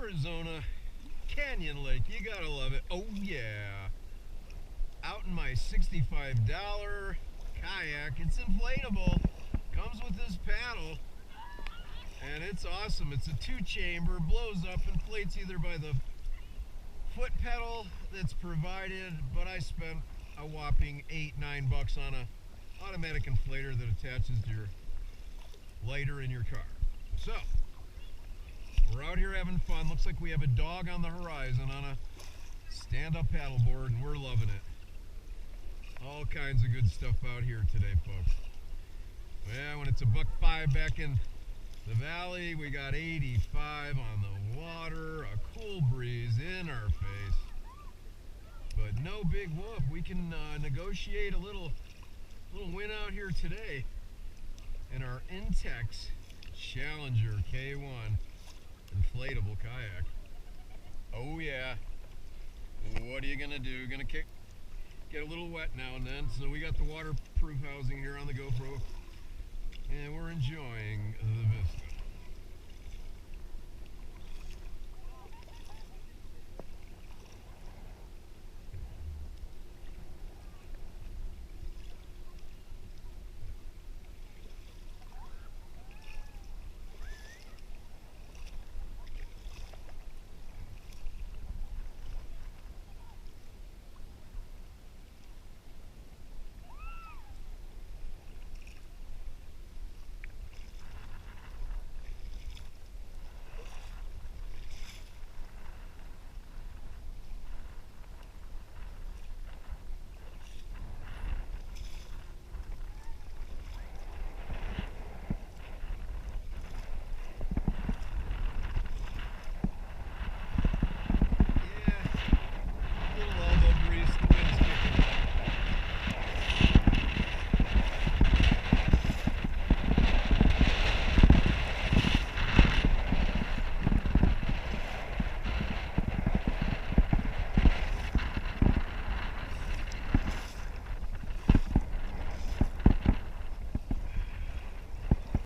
Arizona Canyon Lake. You gotta love it. Oh yeah. Out in my $65 kayak. It's inflatable. Comes with this paddle. And it's awesome. It's a 2-chamber, blows up, inflates either by the foot pedal that's provided, but I spent a whopping $8-9 on a automatic inflator that attaches to your lighter in your car. So, we're out here having fun. Looks like we have a dog on the horizon on a stand-up paddleboard, and we're loving it. All kinds of good stuff out here today, folks. Yeah, when it's $1.05 back in the valley, we got 85 on the water, a cool breeze in our face. But no big whoop. We can negotiate a little win out here today in our Intex Challenger K1 inflatable kayak. Oh yeah. What are you gonna do? Gonna get a little wet now and then. So we got the waterproof housing here on the GoPro, and we're enjoying the vista.